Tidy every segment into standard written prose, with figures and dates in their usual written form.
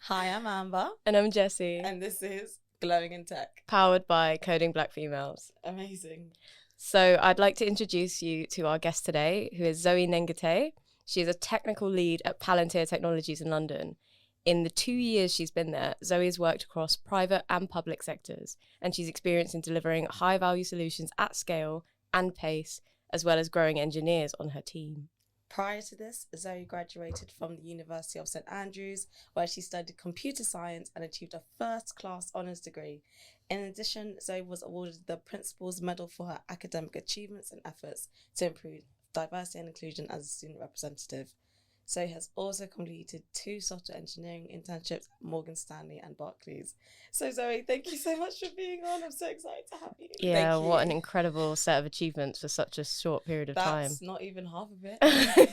Hi, I'm Amber. And I'm Jessie. And this is Glowing in Tech. Powered by Coding Black Females. Amazing. So I'd like to introduce you to our guest today, who is Zoë Nengite. She is a technical lead at Palantir Technologies in London. In the 2 years she's been there, Zoë has worked across private and public sectors, and she's experienced in delivering high-value solutions at scale and pace, as well as growing engineers on her team. Prior to this, Zoë graduated from the University of St Andrews, where she studied computer science and achieved a first-class honours degree. In addition, Zoë was awarded the Principal's Medal for her academic achievements and efforts to improve diversity and inclusion as a student representative. Zoë has also completed 2 software engineering internships at Morgan Stanley and Barclays. So Zoë, thank you so much for being on. I'm so excited to have you. Yeah, what an incredible set of achievements for such a short period of time. That's not even half of it.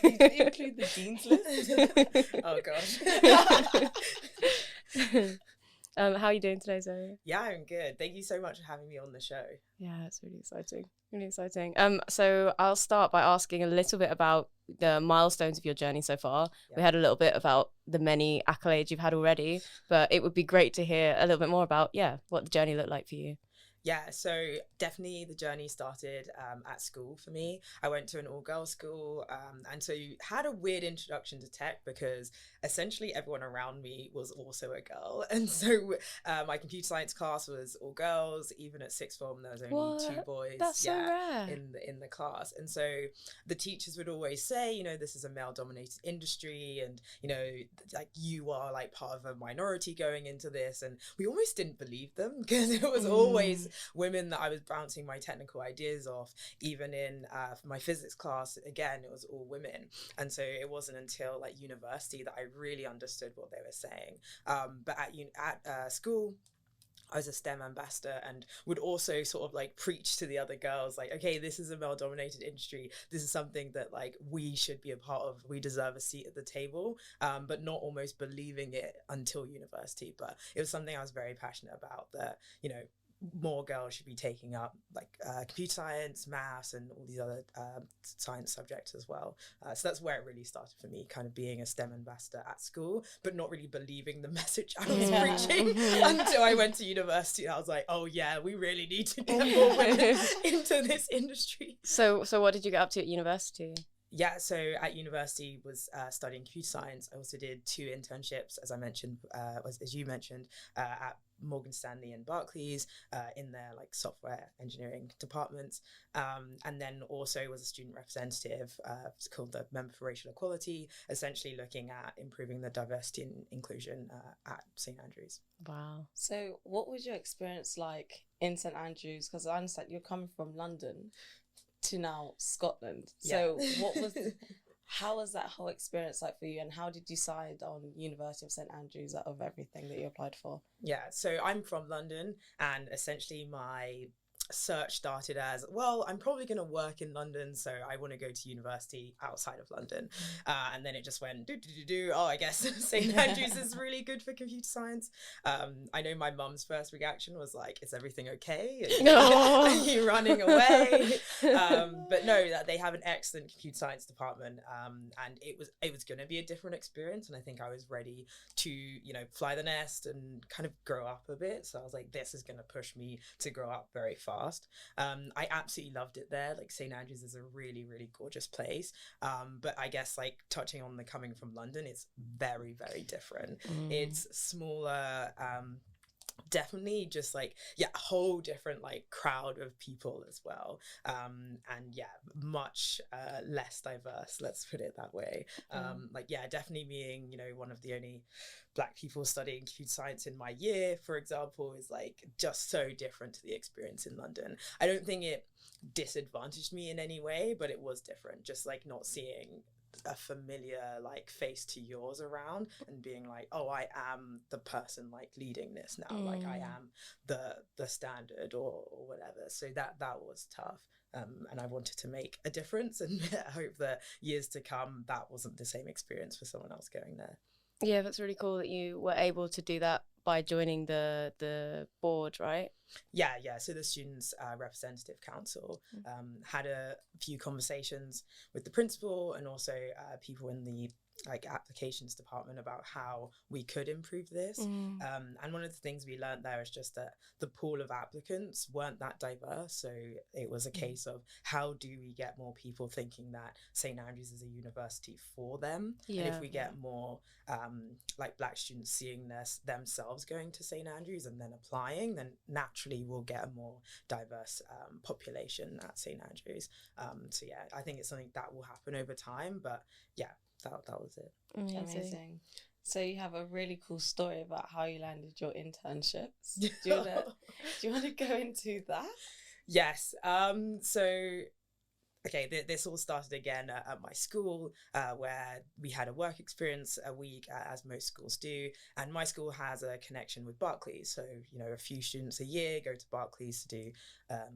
You didn't include the dean's list. Oh gosh. How are you doing today, Zoë? Yeah, I'm good. Thank you so much for having me on the show. Yeah, it's really exciting. Really exciting. So I'll start by asking a little bit about the milestones of your journey so far. Yeah. We had a little bit about the many accolades you've had already, but it would be great to hear a little bit more about, what the journey looked like for you. Yeah, so definitely the journey started at school for me. I went to an all-girls school, and so had a weird introduction to tech because essentially everyone around me was also a girl. And so my computer science class was all girls. Even at sixth form, there was only 2 boys. That's so rare. In the class. And so the teachers would always say, this is a male-dominated industry, and like you are like part of a minority going into this. And we almost didn't believe them because it was always women that I was bouncing my technical ideas off. Even in my physics class, again, it was all women. And so it wasn't until like university that I really understood what they were saying. But at school, I was a STEM ambassador and would also sort of like preach to the other girls, like, okay, this is a male-dominated industry. This is something that like we should be a part of. We deserve a seat at the table, but not almost believing it until university. But it was something I was very passionate about, that, more girls should be taking up like computer science, maths, and all these other science subjects as well. So that's where it really started for me, kind of being a STEM ambassador at school, but not really believing the message I was preaching until I went to university. I was like, oh yeah, we really need to get more women into this industry. So what did you get up to at university? Yeah, so at university was studying computer science. I also did 2 internships, as I mentioned, as you mentioned, at Morgan Stanley and Barclays in their like software engineering departments, and then also was a student representative. It's called the Member for Racial Equality, essentially looking at improving the diversity and inclusion at St Andrews. Wow. So what was your experience like in St Andrews? Because I understand you're coming from London to now Scotland. So how was that whole experience like for you, and how did you decide on University of St Andrews out of everything that you applied for? Yeah, so I'm from London, and essentially my search started as, well, I'm probably going to work in London, so I want to go to university outside of London. And then it just went oh, I guess St Andrews is really good for computer science. I know my mum's first reaction was like, is everything okay? Are you running away? But no, that they have an excellent computer science department, and it was going to be a different experience, and I think I was ready to fly the nest and kind of grow up a bit. So I was like, this is going to push me to grow up very fast. I absolutely loved it there. Like St Andrews is a really, really gorgeous place. But I guess like touching on the coming from London, it's very, very different. It's smaller, definitely just like a whole different like crowd of people as well, and much less diverse, let's put it that way. Definitely being one of the only Black people studying computer science in my year, for example, is like just so different to the experience in London. I don't think it disadvantaged me in any way, but it was different, just like not seeing a familiar like face to yours around and being like, oh, I am the person like leading this now, like I am the standard or whatever. So that was tough, and I wanted to make a difference, and I hope that years to come that wasn't the same experience for someone else going there. Yeah, that's really cool that you were able to do that by joining the board, right? Yeah. So the Students' Representative Council had a few conversations with the principal and also people in the like applications department about how we could improve this. And one of the things we learned there is just that the pool of applicants weren't that diverse. So it was a case of how do we get more people thinking that St. Andrews is a university for them? And if we get more like Black students seeing themselves going to St. Andrews and then applying, then naturally we'll get a more diverse population at St. Andrews. So yeah, I think it's something that will happen over time, but yeah, that was it. Amazing. So you have a really cool story about how you landed your internships. Do you want to go into that? Yes. So okay, this all started again at my school, where we had a work experience a week, as most schools do. And my school has a connection with Barclays. So, you know, a few students a year go to Barclays to do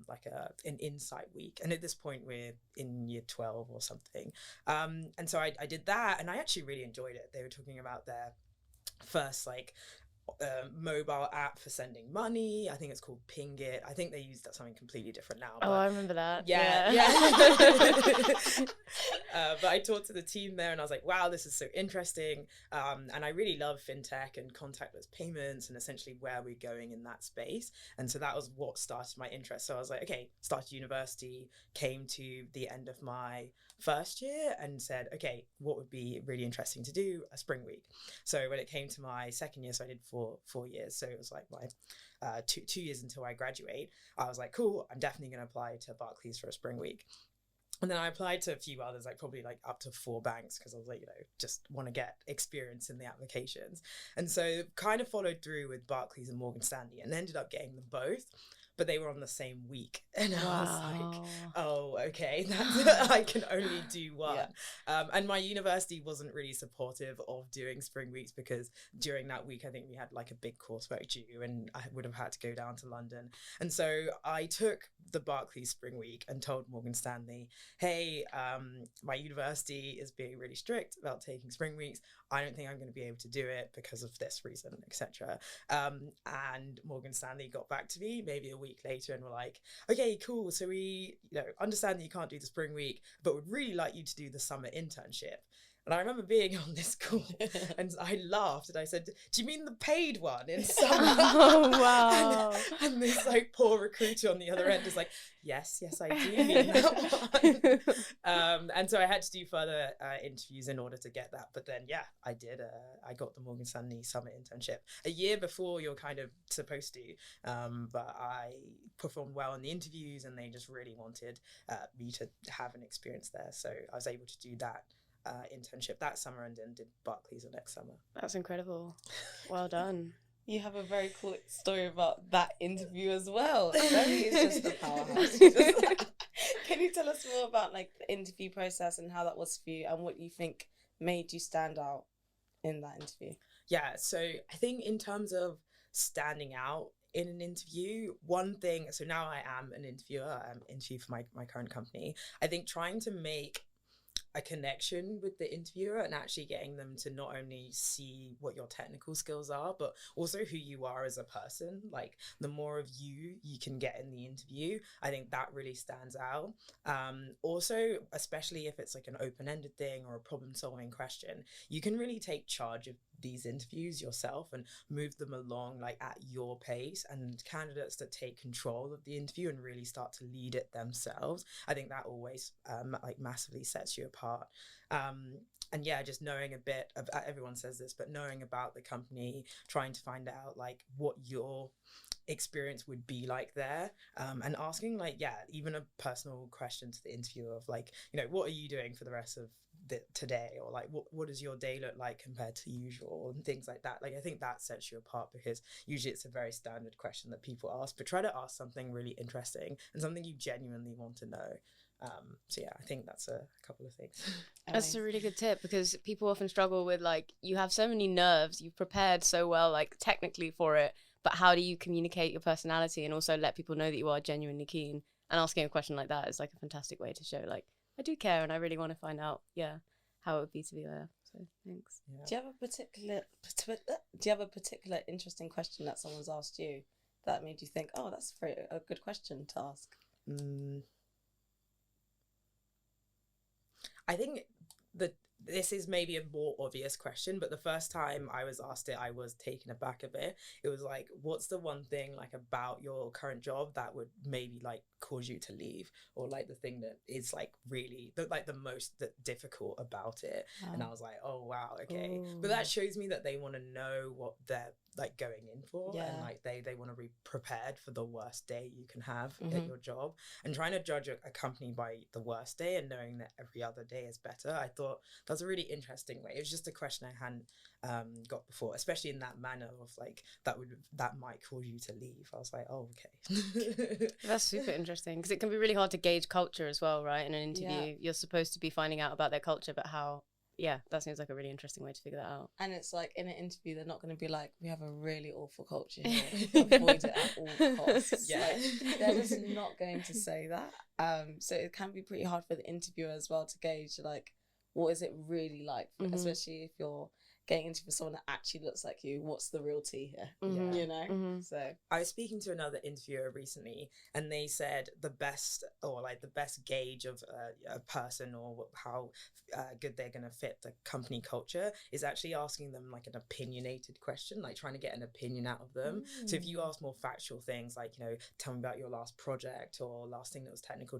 like an insight week. And at this point, we're in year 12 or something. And so I did that, and I actually really enjoyed it. They were talking about their first, like, mobile app for sending money. I think it's called Ping It. I think they use that something completely different now. But I remember that. Yeah. But I talked to the team there and I was like, wow, this is so interesting. And I really love fintech and contactless payments and essentially where we're going in that space. And so that was what started my interest. So I was like, okay, started university, came to the end of my first year and said, okay, what would be really interesting to do? A spring week. So when it came to my second year, so I did four years. So it was like my 2 years until I graduate. I was like, cool, I'm definitely going to apply to Barclays for a spring week. And then I applied to a few others, like probably like up to 4 banks, because I was like, you know, just want to get experience in the applications. And so kind of followed through with Barclays and Morgan Stanley and ended up getting them both. But they were on the same week. And I was like, oh, okay, I can only do one. Yeah. And my university wasn't really supportive of doing spring weeks because during that week, I think we had like a big coursework due and I would have had to go down to London. And so I took the Barclays spring week and told Morgan Stanley, hey, my university is being really strict about taking spring weeks. I don't think I'm going to be able to do it because of this reason, etc. And Morgan Stanley got back to me maybe a week later and were like, okay, cool. So we, you know, understand that you can't do the spring week, but would really like you to do the summer internship. And I remember being on this call and I laughed and I said, do you mean the paid one in summer? Oh, wow. And this like poor recruiter on the other end is like, yes, I do mean that one. And so I had to do further interviews in order to get that. But then, yeah, I did. I got the Morgan Stanley summer internship a year before you're kind of supposed to. But I performed well in the interviews and they just really wanted me to have an experience there. So I was able to do that internship that summer and then did Barclays the next summer. That's incredible. Well done. You have a very cool story about that interview as well. Zoe is just a powerhouse. Can you tell us more about like the interview process and how that was for you and what you think made you stand out in that interview? Yeah, so I think in terms of standing out in an interview, one thing, so now I am an interviewer, I'm interviewing for my current company. I think trying to make a connection with the interviewer and actually getting them to not only see what your technical skills are, but also who you are as a person. Like the more of you can get in the interview, I think that really stands out. Also, especially if it's like an open-ended thing or a problem-solving question, you can really take charge of these interviews yourself and move them along like at your pace. And candidates that take control of the interview and really start to lead it themselves, I think that always like massively sets you apart. And yeah, just knowing a bit of, everyone says this, but knowing about the company, trying to find out like what your experience would be like there, and asking like, yeah, even a personal question to the interviewer of like, you know, what are you doing for the rest of today, or like what does your day look like compared to usual, and things like that. Like I think that sets you apart because usually it's a very standard question that people ask, but try to ask something really interesting and something you genuinely want to know. So yeah, I think that's a couple of things. That's a really good tip because people often struggle with like, you have so many nerves, you've prepared so well like technically for it, but how do you communicate your personality and also let people know that you are genuinely keen? And asking a question like that is like a fantastic way to show like, I do care and I really want to find out, how it would be to be there. So thanks. Yeah. Do you have a particular interesting question that someone's asked you that made you think, oh, that's a good question to ask? I think this is maybe a more obvious question, but the first time I was asked it, I was taken aback a bit. It was like, what's the one thing like about your current job that would maybe like cause you to leave, or like the thing that is like really the most difficult about it? And I was like, oh wow, okay. Ooh. But that shows me that they want to know what they're like going in for, Yeah. and like they want to be prepared for the worst day you can have Mm-hmm. at your job. And trying to judge a company by the worst day and knowing that every other day is better, I thought that's a really interesting way. It was just a question I hadn't got before, especially in that manner of like that might cause you to leave. I was like, oh, okay. That's super interesting, because it can be really hard to gauge culture as well, right? In an interview, Yeah. you're supposed to be finding out about their culture, but how? Yeah, that seems like a really interesting way to figure that out. And it's like in an interview, they're not going to be like, we have a really awful culture here, avoid it at all costs. Yeah. Like, they're just not going to say that. So it can be pretty hard for the interviewer as well to gauge like, what is it really like, Mhm. especially if you're getting into someone that actually looks like you. What's the real tea here? Mhm. You know? Mhm. So I was speaking to another interviewer recently, and they said the best gauge of a person, or how good they're going to fit the company culture, is actually asking them like an opinionated question, like trying to get an opinion out of them. So if you ask more factual things like, you know, tell me about your last project or last thing that was technical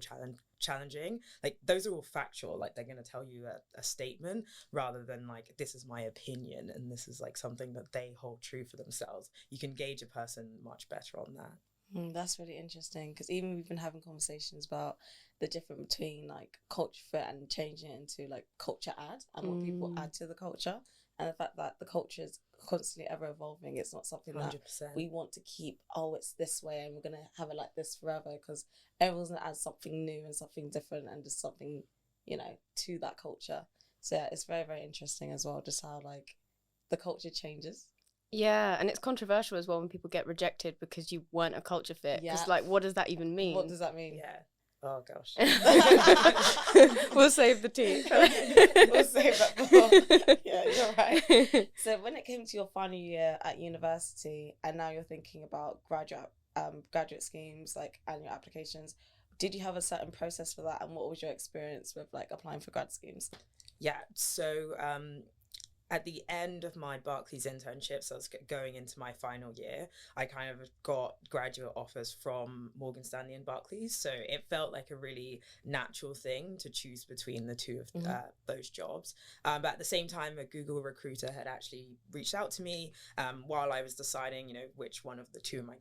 challenging, like those are all factual, like they're going to tell you a statement, rather than like, this is my opinion and this is like something that they hold true for themselves. You can gauge a person much better on that. That's really interesting, because even we've been having conversations about the difference between like culture fit and changing it into like culture add, and what people add to the culture, and the fact that the culture is constantly ever evolving. It's not something 100%. that we want to keep, oh, it's this way and we're going to have it like this forever, because everyone's going to add something new and something different and just something, you know, to that culture. So yeah, it's very, very interesting as well, just how like the culture changes. Yeah, and it's controversial as well when people get rejected because you weren't a culture fit. Because Yeah. like, what does that even mean? What does that mean? Yeah. Oh gosh. We'll save the tea. We'll save that for. Yeah, you're right. So when it came to your final year at university, and now you're thinking about graduate schemes, like, and your applications, did you have a certain process for that, and what was your experience with like applying for grad schemes? Yeah. So at the end of my Barclays internships, I was going into my final year, I kind of got graduate offers from Morgan Stanley and Barclays. So it felt like a really natural thing to choose between the two of those jobs. But at the same time, a Google recruiter had actually reached out to me while I was deciding, you know, which one of the two am I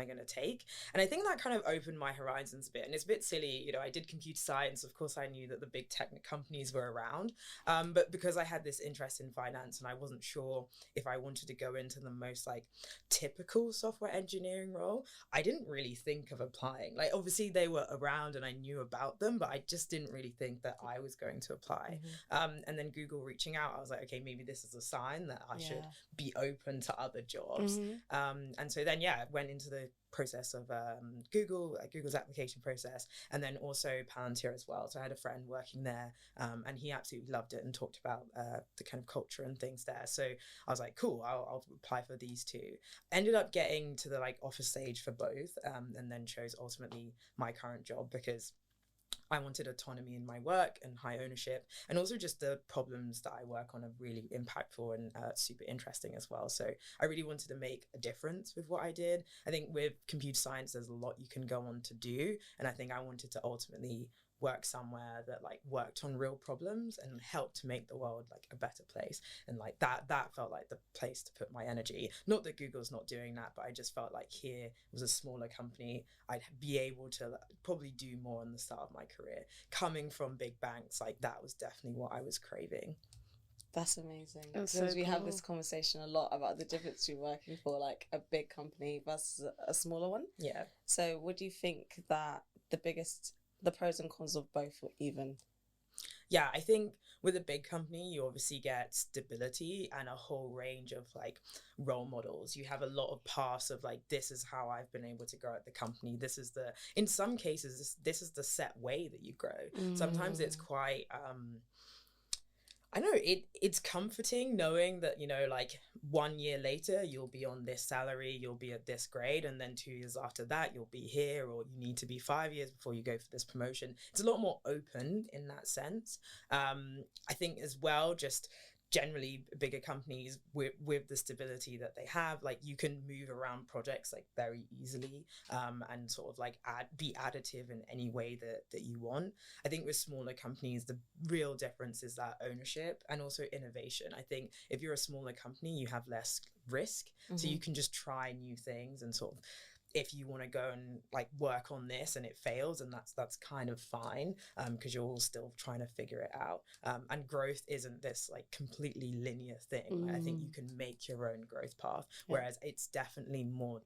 gonna take. And I think that kind of opened my horizons a bit. And it's a bit silly, you know, I did computer science. Of course, I knew that the big tech companies were around. But because I had this interest in finance and I wasn't sure if I wanted to go into the most like typical software engineering role, I didn't really think of applying. Like obviously they were around and I knew about them, but I just didn't really think that I was going to apply. And then Google reaching out, I was like, okay, maybe this is a sign that I should be open to other jobs. And so then, yeah, went into the process of Google's application process, and then also Palantir as well. So I had a friend working there, and he absolutely loved it and talked about the kind of culture and things there. So I was like, cool, I'll apply for these two. Ended up getting to the like offer stage for both, and then chose ultimately my current job because I wanted autonomy in my work and high ownership, and also just the problems that I work on are really impactful and super interesting as well. So I really wanted to make a difference with what I did. I think with computer science, there's a lot you can go on to do, and I think I wanted to ultimately work somewhere that like worked on real problems and helped to make the world like a better place. And like that felt like the place to put my energy. Not that Google's not doing that, but I just felt like here was a smaller company. I'd be able to probably do more in the start of my career. Coming from big banks, like that was definitely what I was craving. That's amazing. That's Because so we have cool. this conversation a lot about the difference between working for like a big company versus a smaller one. Yeah. So what do you think that the pros and cons of both were even? Yeah, I think with a big company, you obviously get stability and a whole range of like role models. You have a lot of paths of like, this is how I've been able to grow at the company. This is in some cases, this is the set way that you grow. Sometimes it's quite, I know it's comforting knowing that, you know, like 1 year later, you'll be on this salary, you'll be at this grade, and then 2 years after that, you'll be here, or you need to be 5 years before you go for this promotion. It's a lot more open in that sense. I think as well, just generally bigger companies with the stability that they have, like you can move around projects like very easily, and sort of like be additive in any way that you want. I think with smaller companies, the real difference is that ownership and also innovation. I think if you're a smaller company, you have less risk, so you can just try new things, and sort of, if you want to go and like work on this and it fails, and that's kind of fine, because you're all still trying to figure it out, and growth isn't this like completely linear thing. I think you can make your own growth path, whereas it's definitely more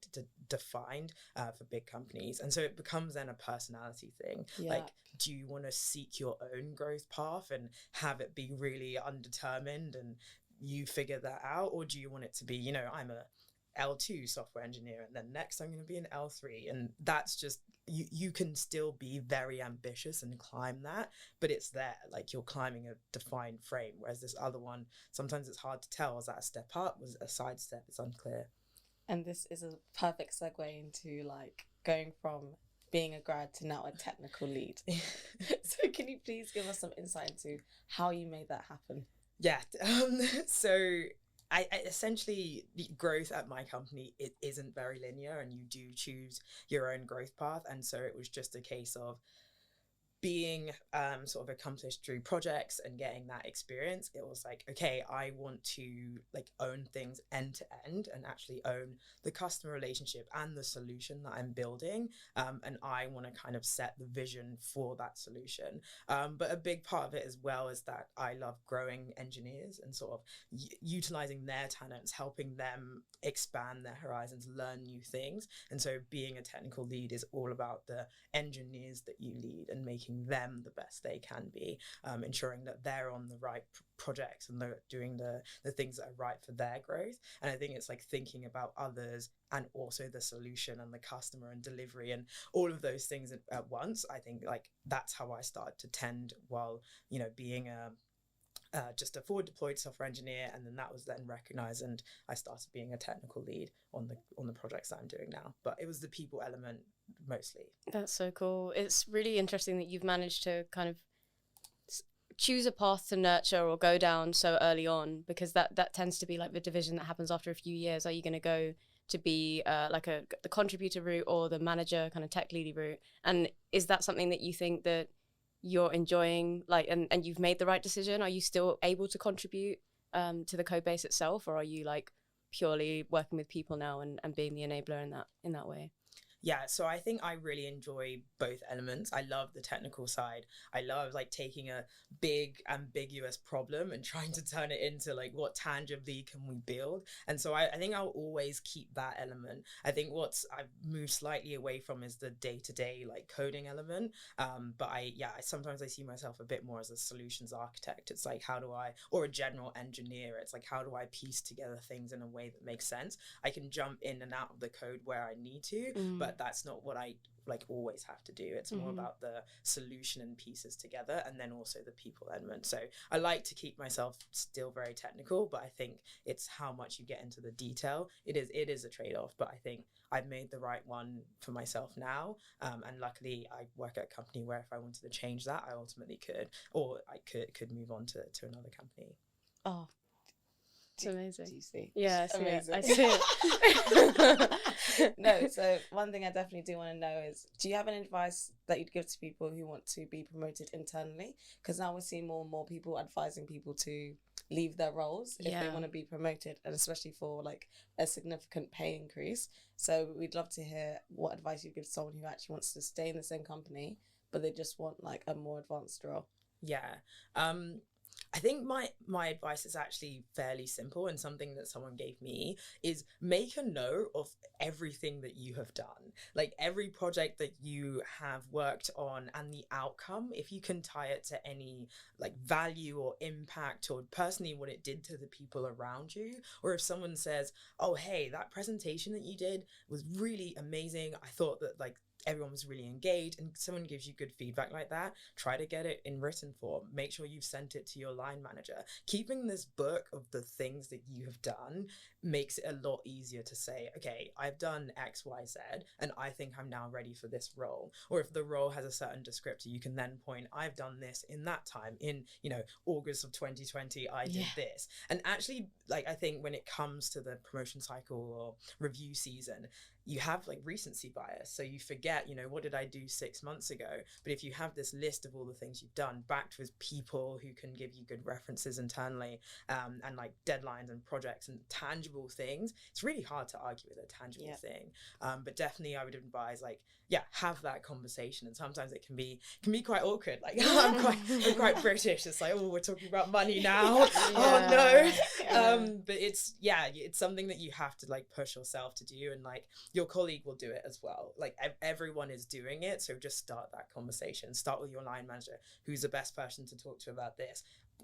defined for big companies, and so it becomes then a personality thing. Like, do you want to seek your own growth path and have it be really undetermined and you figure that out, or do you want it to be, you know, I'm a L2 software engineer, and then next I'm going to be an L3, and that's just, you can still be very ambitious and climb that, but it's there, like you're climbing a defined frame, whereas this other one, sometimes it's hard to tell, was that a step up, was it a side step, it's unclear. And this is a perfect segue into like going from being a grad to now a technical lead. So can you please give us some insight into how you made that happen? So I essentially, the growth at my company, it isn't very linear, and you do choose your own growth path. And so it was just a case of being sort of accomplished through projects and getting that experience. It was like, okay, I want to like own things end to end and actually own the customer relationship and the solution that I'm building, and I want to kind of set the vision for that solution, but a big part of it as well is that I love growing engineers and sort of utilizing their talents, helping them expand their horizons, learn new things. And so being a technical lead is all about the engineers that you lead and making them the best they can be, ensuring that they're on the right projects and they're doing the things that are right for their growth. And I think it's like thinking about others and also the solution and the customer and delivery and all of those things at once. I think like that's how I started to tend while, you know, being just a forward deployed software engineer, and then that was then recognized, and I started being a technical lead on the projects that I'm doing now. But it was the people element mostly. That's so cool. It's really interesting that you've managed to kind of choose a path to nurture or go down so early on, because that tends to be like the division that happens after a few years. Are you going to go to be like the contributor route or the manager kind of tech leady route? And is that something that you think that you're enjoying, like, and you've made the right decision? Are you still able to contribute to the code base itself, or are you like purely working with people now and being the enabler in that way? Yeah, so I think I really enjoy both elements. I love the technical side. I love like taking a big ambiguous problem and trying to turn it into like, what tangibly can we build? And so I think I'll always keep that element. I think what's I've moved slightly away from is the day-to-day like coding element. But sometimes I see myself a bit more as a solutions architect. It's like, or a general engineer. It's like, how do I piece together things in a way that makes sense? I can jump in and out of the code where I need to, but that's not what I like always have to do. It's more about the solution and pieces together, and then also the people element. So I like to keep myself still very technical, but I think it's how much you get into the detail. It is a trade-off, but I think I've made the right one for myself now, and luckily I work at a company where if I wanted to change that, I ultimately could, or I could move on to another company. Oh, it's amazing. Do you see? Yeah, amazing. I see it. No, so one thing I definitely do want to know is, do you have any advice that you'd give to people who want to be promoted internally? Because now we're seeing more and more people advising people to leave their roles if they want to be promoted, and especially for like a significant pay increase. So we'd love to hear what advice you give to someone who actually wants to stay in the same company, but they just want like a more advanced role. Yeah. I think my advice is actually fairly simple, and something that someone gave me is make a note of everything that you have done, like every project that you have worked on and the outcome, if you can tie it to any like value or impact or personally what it did to the people around you. Or if someone says, oh, hey, that presentation that you did was really amazing, I thought that like everyone was really engaged, and someone gives you good feedback like that, try to get it in written form. Make sure you've sent it to your line manager. Keeping this book of the things that you have done makes it a lot easier to say, okay, I've done X, Y, Z, and I think I'm now ready for this role. Or if the role has a certain descriptor, you can then point, I've done this in that time. In, you know, August of 2020, I did this. And actually, like, I think when it comes to the promotion cycle or review season, you have like recency bias. So you forget, you know, what did I do 6 months ago? But if you have this list of all the things you've done, backed with people who can give you good references internally, and like deadlines and projects and tangible things, it's really hard to argue with a tangible thing. But definitely I would advise, like, have that conversation. And sometimes it can be quite awkward. Like, I'm quite British. It's like, oh, we're talking about money now. Oh no. But it's something that you have to like push yourself to do, and like your colleague will do it as well. Like everyone is doing it. So just start that conversation. Start with your line manager. Who's the best person to talk to about this?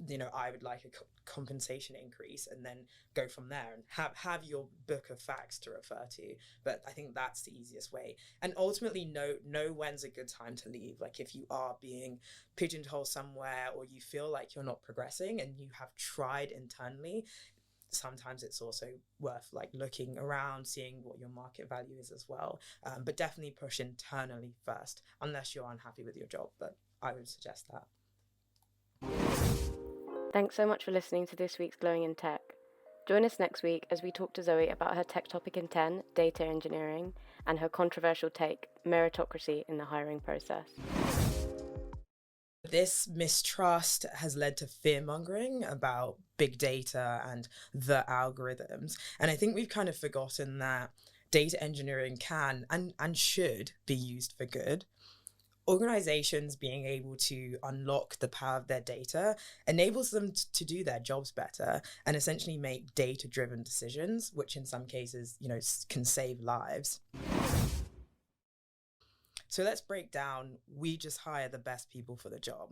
You know, I would like a compensation increase, and then go from there and have your book of facts to refer to. But I think that's the easiest way. And ultimately know when's a good time to leave. Like if you are being pigeonholed somewhere, or you feel like you're not progressing and you have tried internally, sometimes it's also worth like looking around, seeing what your market value is as well. But definitely push internally first, unless you're unhappy with your job. But I would suggest that. Thanks so much for listening to this week's Glowing in Tech. Join us next week as we talk to Zoe about her tech topic in 10, data engineering, and her controversial take, meritocracy in the hiring process. This mistrust has led to fear-mongering about big data and the algorithms. And I think we've kind of forgotten that data engineering can and should be used for good. Organizations being able to unlock the power of their data enables them to do their jobs better and essentially make data-driven decisions, which in some cases, you know, can save lives. So let's break down, we just hire the best people for the job.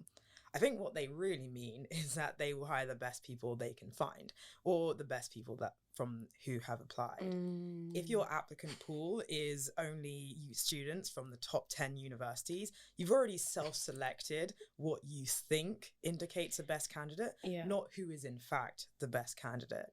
I think what they really mean is that they will hire the best people they can find, or the best people that from who have applied. If your applicant pool is only students from the top 10 universities, you've already self-selected what you think indicates the best candidate, not who is in fact the best candidate.